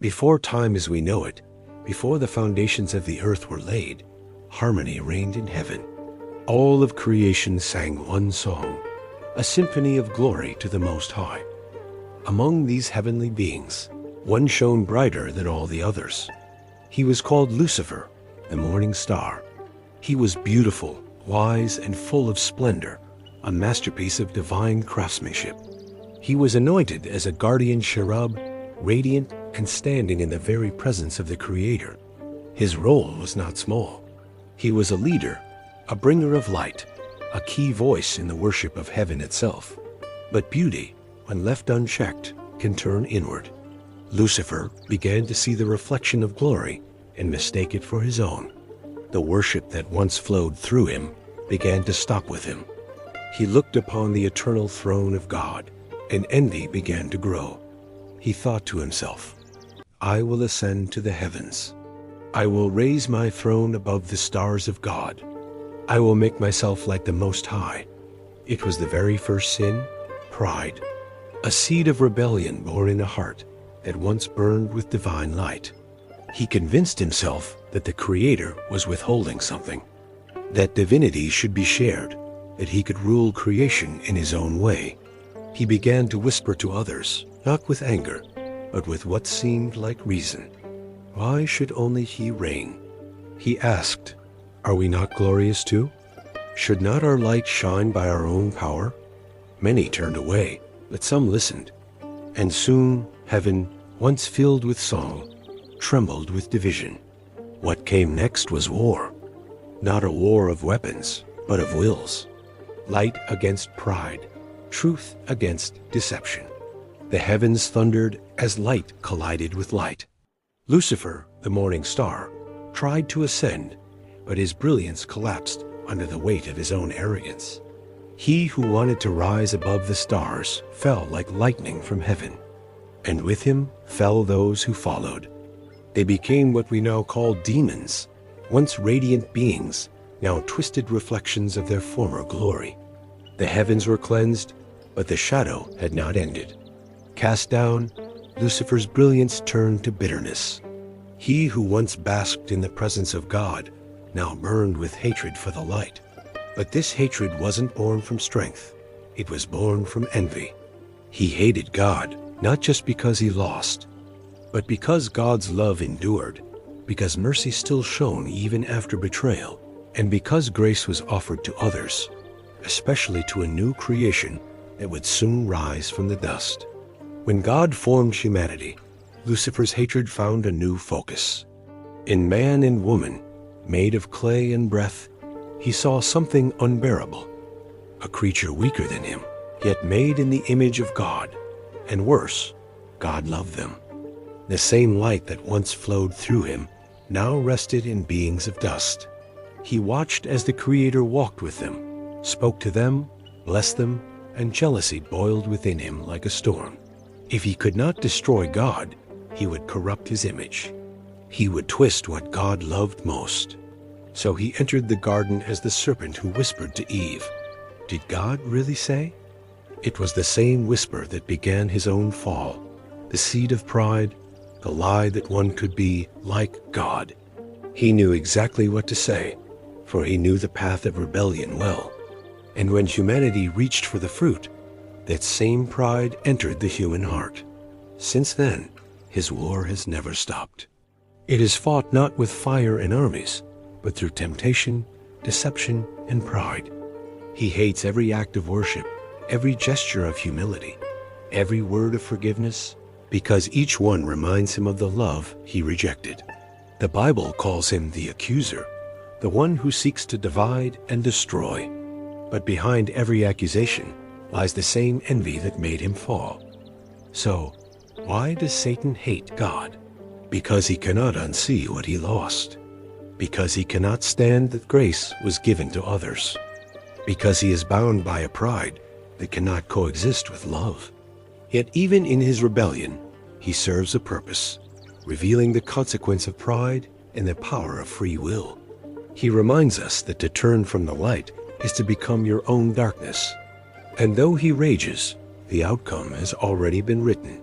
Before time as we know it, before the foundations of the earth were laid, harmony reigned in heaven. All of creation sang one song, a symphony of glory to the Most High. Among these heavenly beings, one shone brighter than all the others. He was called Lucifer, the morning star. He was beautiful, wise, and full of splendor, a masterpiece of divine craftsmanship. He was anointed as a guardian cherub, radiant and standing in the very presence of the Creator. His role was not small. He was a leader, a bringer of light, a key voice in the worship of heaven itself. But beauty, when left unchecked, can turn inward. Lucifer began to see the reflection of glory and mistake it for his own. The worship that once flowed through him began to stop with him. He looked upon the eternal throne of God, and envy began to grow. He thought to himself, "I will ascend to the heavens. I will raise my throne above the stars of God. I will make myself like the Most High." It was the very first sin, pride, a seed of rebellion born in a heart that once burned with divine light. He convinced himself that the Creator was withholding something, that divinity should be shared, that he could rule creation in his own way. He began to whisper to others, not with anger, but with what seemed like reason. Why should only he reign? He asked, "Are we not glorious too? Should not our light shine by our own power?" Many turned away, but some listened. And soon heaven, once filled with song, trembled with division. What came next was war. Not a war of weapons, but of wills. Light against pride, truth against deception. The heavens thundered as light collided with light. Lucifer, the morning star, tried to ascend, but his brilliance collapsed under the weight of his own arrogance. He who wanted to rise above the stars fell like lightning from heaven, and with him fell those who followed. They became what we now call demons, once radiant beings, now twisted reflections of their former glory. The heavens were cleansed, but the shadow had not ended. Cast down, Lucifer's brilliance turned to bitterness. He who once basked in the presence of God now burned with hatred for the light. But this hatred wasn't born from strength. It was born from envy. He hated God, not just because he lost, but because God's love endured, because mercy still shone even after betrayal, and because grace was offered to others, especially to a new creation that would soon rise from the dust. When God formed humanity, Lucifer's hatred found a new focus. In man and woman, made of clay and breath, he saw something unbearable, a creature weaker than him, yet made in the image of God, and worse, God loved them. The same light that once flowed through him now rested in beings of dust. He watched as the Creator walked with them, spoke to them, blessed them, and jealousy boiled within him like a storm. If he could not destroy God, he would corrupt his image. He would twist what God loved most. So he entered the garden as the serpent who whispered to Eve. Did God really say? It was the same whisper that began his own fall, the seed of pride, the lie that one could be like God. He knew exactly what to say, for he knew the path of rebellion well. And when humanity reached for the fruit, that same pride entered the human heart. Since then, his war has never stopped. It is fought not with fire and armies, but through temptation, deception, and pride. He hates every act of worship, every gesture of humility, every word of forgiveness, because each one reminds him of the love he rejected. The Bible calls him the accuser, the one who seeks to divide and destroy. But behind every accusation lies the same envy that made him fall. So, why does Satan hate God? Because he cannot unsee what he lost. Because he cannot stand that grace was given to others. Because he is bound by a pride that cannot coexist with love. Yet even in his rebellion, he serves a purpose, revealing the consequence of pride and the power of free will. He reminds us that to turn from the light is to become your own darkness. And though he rages, the outcome has already been written.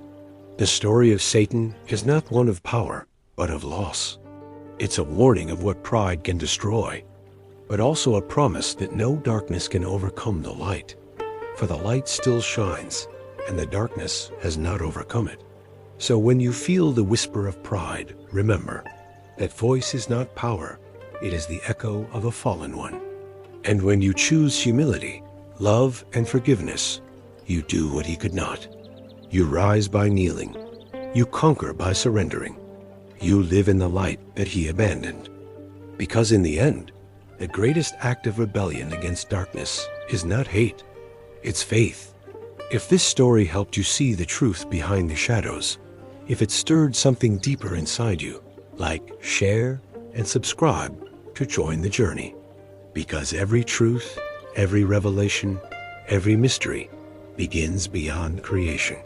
The story of Satan is not one of power, but of loss. It's a warning of what pride can destroy, but also a promise that no darkness can overcome the light. For the light still shines, and the darkness has not overcome it. So when you feel the whisper of pride, remember, that voice is not power, it is the echo of a fallen one. And when you choose humility, love, and forgiveness, you do what he could not. You rise by kneeling. You conquer by surrendering. You live in the light that he abandoned. Because in the end, the greatest act of rebellion against darkness is not hate, it's faith. If this story helped you see the truth behind the shadows, if it stirred something deeper inside you, like, share, and subscribe to join the journey. Because every truth, every revelation, every mystery begins beyond creation.